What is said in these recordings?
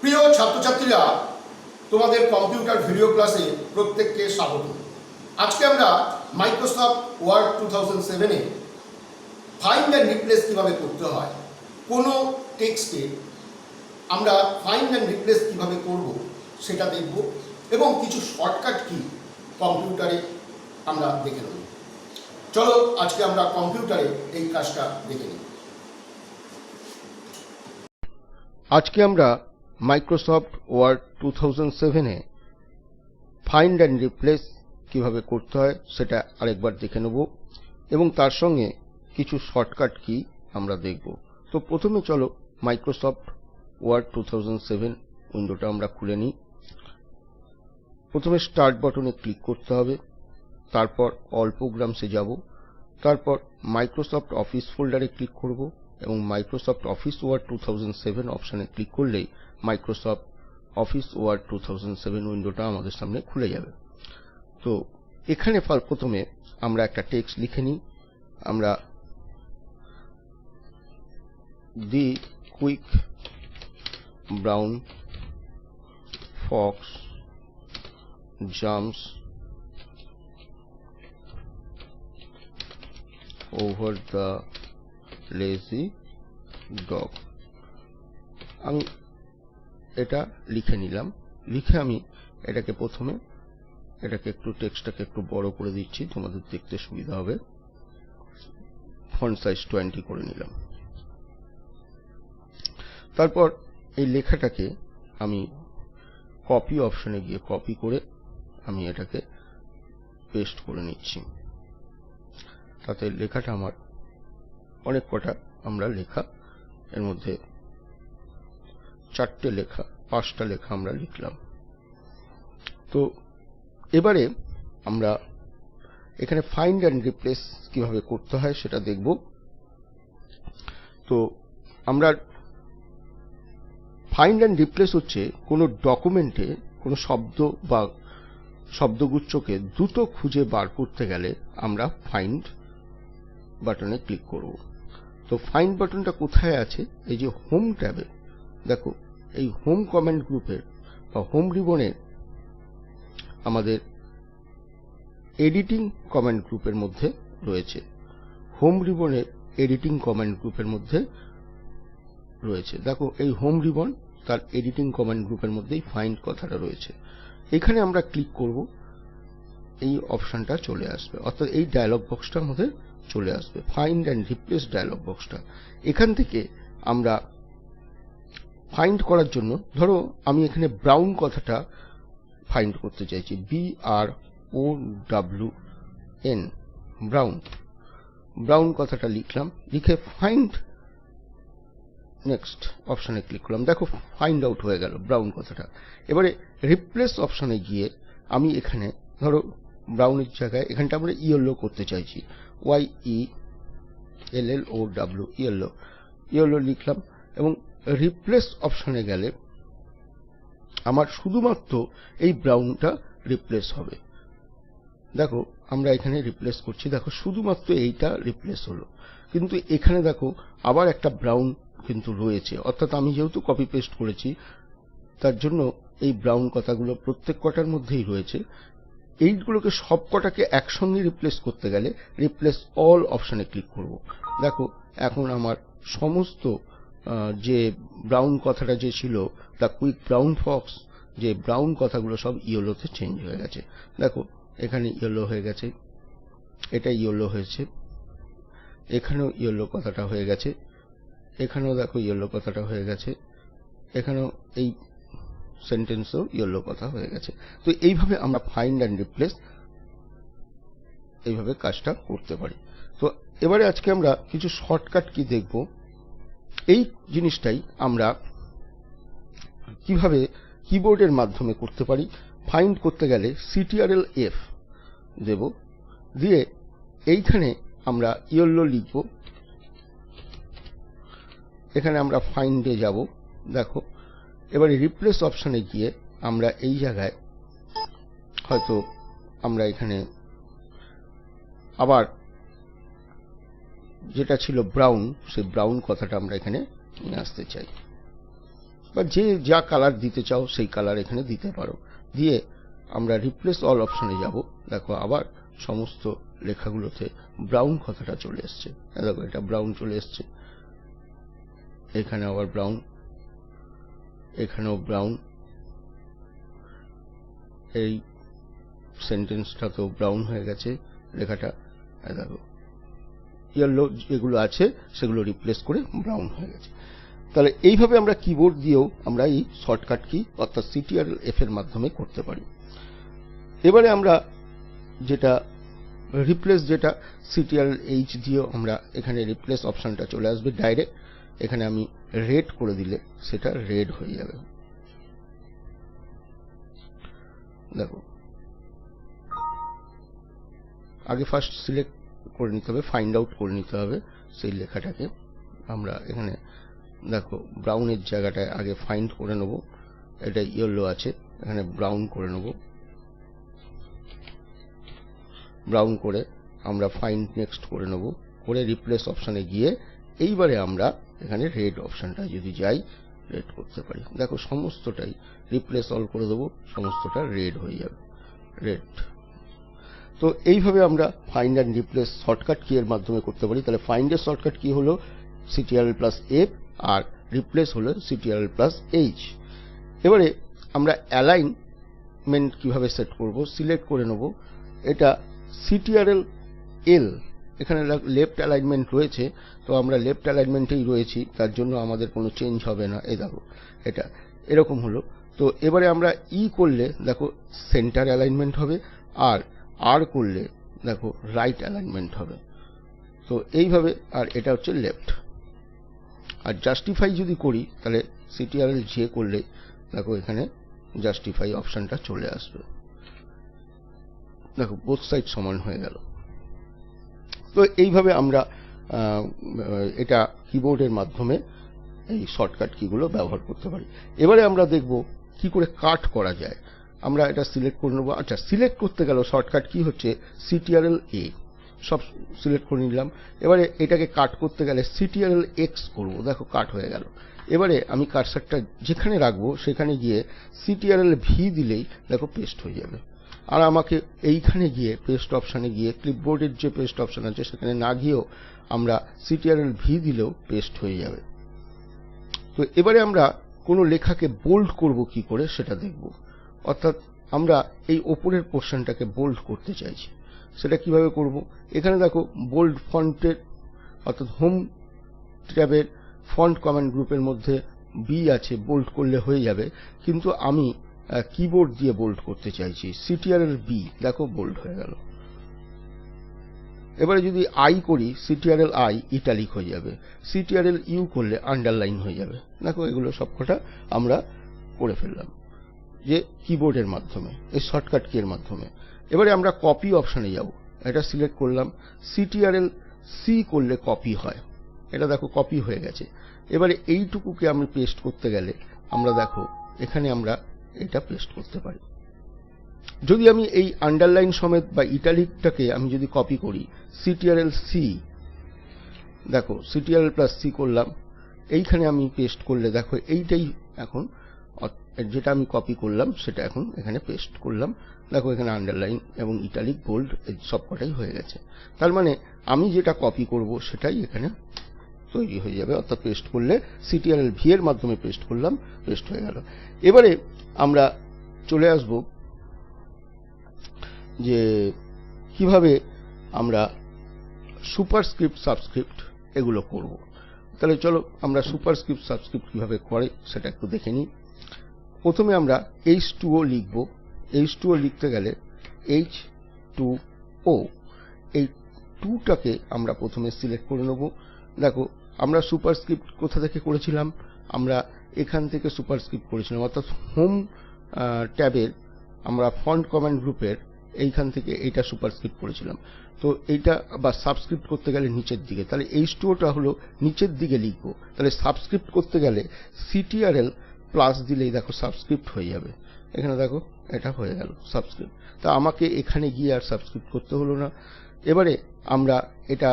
প্রিয় ছাত্রছাত্রীরা, তোমাদের কম্পিউটার ভিডিও ক্লাসে প্রত্যেককে স্বাগত। আজকে আমরা মাইক্রোসফট ওয়ার্ড 2007-এ ফাইন্ড অ্যান্ড রিপ্লেস কীভাবে করতে হয়, কোনো টেক্সটে আমরা ফাইন্ড অ্যান্ড রিপ্লেস কীভাবে করব সেটা দেখব, এবং কিছু শর্টকাট কি কম্পিউটারে আমরা দেখে নেব। চলো আজকে আমরা কম্পিউটারে এই কাজটা দেখে নিই। আজকে আমরা মাইক্রোসফট ওয়ার্ড 2007-এ ফাইন্ড অ্যান্ড রিপ্লেস কীভাবে করতে হয় সেটা আরেকবার দেখে নেব, এবং তার সঙ্গে কিছু শর্টকাট কি আমরা দেখব। তো প্রথমে চলো মাইক্রোসফট ওয়ার্ড 2007 উইন্ডোটা আমরা খুলে নিই। প্রথমে স্টার্ট বাটনে ক্লিক করতে হবে, তারপর অল প্রোগ্রামসে যাব, তারপর মাইক্রোসফট অফিস ফোল্ডারে ক্লিক করব এবং মাইক্রোসফট অফিস ওয়ার্ড 2007 অপশানে ক্লিক করলেই মাইক্রোসফট অফিস ওয়ার্ড 2007 উইন্ডোটা আমাদের সামনে খুলে যাবে। তো এখানে প্রথমে আমরা একটা টেক্সট লিখে নিই। আমরা the quick brown fox jumps over the lazy dog. আমি এটা লিখে নিলাম। লিখে আমি এটাকে প্রথমে একটু টেক্সটটাকে একটু বড় করে দিচ্ছি, তোমাদের দেখতে সুবিধা হবে। ফন্ট সাইজ 20 করে নিলাম। তারপর এই লেখাটাকে আমি কপি অপশনে গিয়ে কপি করে আমি এটাকে পেস্ট করে নিচ্ছি। তাতে লেখাটা আমার অনেক কটা আমরা লেখা, এর মধ্যে 4টে লেখা, 5টা লেখা আমরা লিখলাম। তো এবারে আমরা এখানে ফাইন্ড অ্যান্ড রিপ্লেস কিভাবে করতে হয় সেটা দেখব। তো আমরা ফাইন্ড অ্যান্ড রিপ্লেস হচ্ছে কোনো ডকুমেন্টে কোনো শব্দ বা শব্দগুচ্ছকে দ্রুত খুঁজে বার করতে গেলে আমরা ফাইন্ড বাটনে ক্লিক করব। তো ফাইন্ড বাটনটা কোথায় আছে? এই যে হোম ট্যাবে দেখো, এই হোম কমেন্ট গ্রুপের বা হোম রিবনের আমাদের এডিটিং কমেন্ট গ্রুপের মধ্যে রয়েছে। হোম রিবনের এডিটিং কমেন্ট গ্রুপের মধ্যে রয়েছে। দেখো, এই হোম রিবন তার এডিটিং কমেন্ট গ্রুপের মধ্যেই ফাইন্ড কথাটা রয়েছে। এখানে আমরা ক্লিক করব, এই অপশনটা চলে আসবে, অর্থাৎ এই ডায়লগ বক্সটার মধ্যে চলে আসবে, ফাইন্ড অ্যান্ড রিপ্লেস ডায়লগ বক্সটা। এখান থেকে আমরা ফাইন্ড করার জন্য, ধরো আমি এখানে ব্রাউন কথাটা ফাইন্ড করতে চাইছি, BROWN, ব্রাউন। ব্রাউন কথাটা লিখলাম, লিখে ফাইন্ড নেক্সট অপশনে ক্লিক করলাম। দেখো, ফাইন্ড আউট হয়ে গেল ব্রাউন কথাটা। এবারে রিপ্লেস অপশনে গিয়ে আমি এখানে ধরো ব্রাউনের জায়গায় এখানটা আমরা ইয়েলো করতে চাইছি, YELLOW, ইয়েলো লিখলাম, এবং রিপ্লেস অপশনে গেলে আমার শুধুমাত্র এই ব্রাউনটা রিপ্লেস হবে। দেখো, আমরা এখানে রিপ্লেস করছি, দেখো শুধুমাত্র এইটা রিপ্লেস হলো, কিন্তু এখানে দেখো আবার একটা ব্রাউন কিন্তু রয়েছে, অর্থাৎ আমি যেহেতু কপি পেস্ট করেছি তার জন্য এই ব্রাউন কথাগুলো প্রত্যেক কটার মধ্যেই রয়েছে। এইগুলোকে সব কটাকে একসঙ্গে রিপ্লেস করতে গেলে রিপ্লেস অল অপশনে ক্লিক করব। দেখো, এখন আমার সমস্ত যে ব্রাউন কথাটা যে ছিল, দ্য কুইক ব্রাউন ফক্স, যে ব্রাউন কথাগুলো সব ইয়েলোতে চেঞ্জ হয়ে গেছে। দেখো, এখানে ইয়েলো হয়ে গেছে, এটা ইয়েলো হয়েছে, এখানেও ইয়েলো কথাটা হয়ে গেছে, এখানেও দেখো ইয়েলো কথাটা হয়ে গেছে, এখানেও এই সেন্টেন্সেও ইয়েলো কথা হয়ে গেছে। তো এইভাবে আমরা ফাইন্ড অ্যান্ড রিপ্লেস এইভাবে কাজটা করতে পারি। তো এবারে আজকে আমরা কিছু শর্টকাট কি দেখব। এই জিনিসটাই আমরা কিভাবে কিবোর্ডের মাধ্যমে করতে পারি। ফাইন্ড করতে গেলে CTRL-F দেব, দিয়ে এইখানে আমরা ইয়েলো লিখব, এখানে আমরা ফাইন্ডে যাব। দেখো, এবারে রিপ্লেস অপশনে গিয়ে আমরা এই জায়গায় হয়তো আমরা এখানে আবার যেটা ছিল ব্রাউন, সেই ব্রাউন কথাটা আমরা এখানে নিয়ে আসতে চাই। বা যে যা কালার দিতে চাও সেই কালার এখানে দিতে পারো। দিয়ে আমরা রিপ্লেস অল অপশনে যাব। দেখো আবার সমস্ত লেখাগুলোতে ব্রাউন কথাটা চলে এসছে। দেখো এটা ব্রাউন চলে এসছে, এখানে আবার ব্রাউন, এখানেও ব্রাউন, এই সেন্টেন্সটা তো ব্রাউন হয়ে গেছে লেখাটা। দেখো ইয়েলো যেগুলো আছে সেগুলো রিপ্লেস করে ব্রাউন হয়ে গেছে। তাহলে এইভাবে আমরা কিবোর্ড দিয়েও আমরা এই শর্টকাট কি অর্থাৎ CTRL-F এর মাধ্যমে করতে পারি। এবারে আমরা যেটা রিপ্লেস, যেটা CTRL-H দিয়েও আমরা এখানে রিপ্লেস অপশনটা চলে আসবে ডাইরেক্ট। এখানে আমি রেড করে দিলে সেটা রেড হয়ে যাবে। দেখো আগে ফার্স্ট সিলেক্ট করে নিতে হবে, ফাইন্ড আউট করে নিতে হবে সেই লেখাটাকে। আমরা এখানে দেখো ব্রাউনের জায়গাটায় আগে ফাইন্ড করে নেব, এটা ইয়েলো আছে, এখানে ব্রাউন করে নেব। ব্রাউন করে আমরা ফাইন্ড নেক্সট করে নেব, করে রিপ্লেস অপশানে গিয়ে এইবারে আমরা এখানে রেড অপশানটা যদি যাই রেড করতে পারি। দেখো সমস্তটাই রিপ্লেস অল করে দেবো, সমস্তটা রেড হয়ে যাবে, রেড। তো এইভাবে আমরা find and replace shortcut key এর মাধ্যমে করতে পারি। তাহলে ফাইন্ডের শর্টকাট কি হলো CTRL+F আর রিপ্লেস হলো CTRL+H। এবারে আমরা অ্যালাইনমেন্ট কিভাবে সেট করব, সিলেক্ট করে নেব, এটা CTRL-L, এখানে লেফট অ্যালাইনমেন্ট রয়েছে, তো আমরা লেফট অ্যালাইনমেন্টেই রয়েছি, তার জন্য আমাদের কোনো চেঞ্জ হবে না। এই দেখো এটা এরকম হলো। তো এবারে আমরা ই করলে দেখো সেন্টার অ্যালাইনমেন্ট হবে, আর আর করলে দেখো রাইট অ্যালাইনমেন্ট হবে। তো এইভাবে, আর এটা হচ্ছে লেফট। আর জাস্টিফাই যদি করি তাহলে CTRL-J করলে দেখো এখানে জাস্টিফাই অপশনটা চলে আসবে। দেখো বোথ সাইড সমান হয়ে গেল। তো এইভাবে আমরা এটা কিবোর্ডের মাধ্যমে এই শর্টকাট কিগুলো ব্যবহার করতে পারি। এবারে আমরা দেখব কি করে কাট করা যায়। আমরা এটা সিলেক্ট করে নেব। আচ্ছা, সিলেক্ট করতে গেল শর্টকাট কি হচ্ছে CTRL-A, সব সিলেক্ট করে নিলাম। এবারে এটাকে কাট করতে গেলে CTRL-X করব, দেখো কাট হয়ে গেল। এবারে আমি কার্সারটা যেখানে রাখবো সেখানে গিয়ে CTRL-V দিলেই দেখো পেস্ট হয়ে যাবে। আর আমাকে এইখানে গিয়ে পেস্ট অপশানে গিয়ে ক্লিপবোর্ডের যে পেস্ট অপশান আছে সেখানে না গিয়েও আমরা CTRL-V দিলেও পেস্ট হয়ে যাবে। তো এবারে আমরা কোনো লেখাকে বোল্ড করব কি করে সেটা দেখব। অর্থাৎ আমরা এই ওপরের পোর্শনটাকে বোল্ড করতে চাইছি, সেটা কিভাবে করব। এখানে দেখো বোল্ড ফন্টের অর্থাৎ হোম ট্যাবের ফন্ট কমান্ড গ্রুপের মধ্যে B আছে, বোল্ড করলে হয়ে যাবে, কিন্তু আমি কিবোর্ড দিয়ে বোল্ড করতে চাইছি। CTRL-B, দেখো বোল্ড হয়ে গেল। এবারে যদি I করি CTRL-I ইটালিক হয়ে যাবে, CTRL-U করলে আন্ডারলাইন হয়ে যাবে। দেখো এগুলো সবকটা আমরা করে ফেললাম যে কিবোর্ডের মাধ্যমে, এই শর্টকাট কি এর মাধ্যমে। এবারে আমরা কপি অপশানে যাব, এটা সিলেক্ট করলাম, CTRL-C করলে কপি হয়, এটা দেখো কপি হয়ে গেছে। এবারে এইটুকুকে আমি পেস্ট করতে গেলে আমরা দেখো এখানে আমরা এটা পেস্ট করতে পারি। যদি আমি এই আন্ডারলাইন সমেত বা ইটালিকটাকে আমি যদি কপি করি CTRL-C, দেখো CTRL+C করলাম, এইখানে আমি পেস্ট করলে দেখো এইটাই এখন যেটা আমি কপি করলাম সেটা এখন এখানে পেস্ট করলাম। দেখো এখানে আন্ডারলাইন এবং ইটালিক বোল্ড সবকটাই হয়ে গেছে। তার মানে আমি যেটা কপি করব সেটাই এখানে তৈরি হয়ে যাবে। অর্থাৎ পেস্ট করলে CTRL-V এর মাধ্যমে পেস্ট করলাম, পেস্ট হয়ে গেল। এবারে আমরা চলে আসব যে কিভাবে আমরা সুপারস্ক্রিপ্ট সাবস্ক্রিপ্ট এগুলো করব। তাহলে চলো আমরা সুপারস্ক্রিপ্ট সাবস্ক্রিপ্ট কিভাবে করে সেটা একটু দেখে নিই। প্রথমে আমরা H2O লিখব। H2O লিখতে গেলে H2O, এই 2টাকে আমরা প্রথমে সিলেক্ট করে নেব। দেখো আমরা সুপারস্ক্রিপ্ট কোথা থেকে করেছিলাম, আমরা এখান থেকে সুপারস্ক্রিপ্ট করেছিলাম, অর্থাৎ হোম ট্যাবের আমরা ফন্ট কমান্ড গ্রুপের এইখান থেকে এইটা সুপারস্ক্রিপ্ট করেছিলাম। তো এইটা বা সাবস্ক্রিপ্ট করতে গেলে নিচের দিকে, তাহলে H2Oটা হলো নিচের দিকে লিখব। তাহলে সাবস্ক্রিপ্ট করতে গেলে CTRL+ দিলেই দেখো সাবস্ক্রিপ্ট হয়ে যাবে। এখানে দেখো এটা হয়ে গেল সাবস্ক্রিপ্ট। তা আমাকে এখানে গিয়ে আর সাবস্ক্রিপ্ট করতে হলো না। এবারে আমরা এটা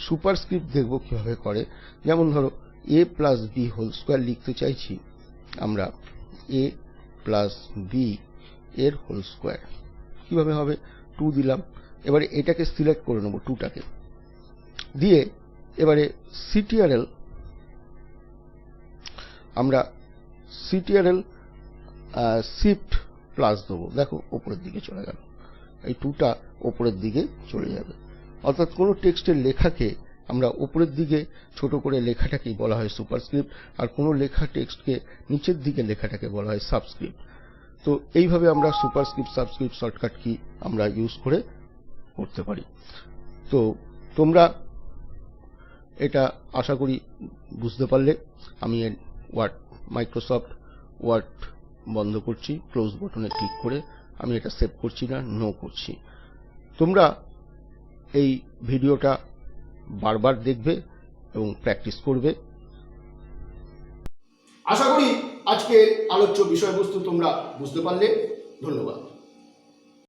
সুপারস্ক্রিপ্ট দেখব কিভাবে করে। যেমন ধরো A+B² লিখতে চাইছি, আমরা a প্লাস বি এর হোল স্কোয়ার, কীভাবে হবে, 2 দিলাম। এবারে এটাকে সিলেক্ট করে নেব, 2টাকে দিয়ে এবারে সিটিআরএল, আমরা সিটিআরএল শিফট প্লাস দেবো, দেখো ওপরের দিকে চলে গেল, এই 2টা ওপরের দিকে চলে যাবে। অর্থাৎ কোনো টেক্সটের লেখাকে আমরা ওপরের দিকে ছোট করে লেখাটাকেই বলা হয় সুপারস্ক্রিপ্ট, আর কোনো লেখা টেক্সটকে নিচের দিকে লেখাটাকে বলা হয় সাবস্ক্রিপ্ট। তো এইভাবে আমরা সুপারস্ক্রিপ্ট সাবস্ক্রিপ্ট শর্টকাট কি আমরা ইউজ করে করতে পারি। তো তোমরা এটা আশা করি বুঝতে পারলে। আমি মাইক্রোসফট ওয়ার্ড বন্ধ করছি, ক্লোজ বাটনে ক্লিক করে আমি এটা সেভ করছি না, নো করছি। তোমরা এই ভিডিওটা বারবার দেখবে এবং প্র্যাকটিস করবে। আশা করি আজকের আলোচ্য বিষয়বস্তু তোমরা বুঝতে পারলে। ধন্যবাদ।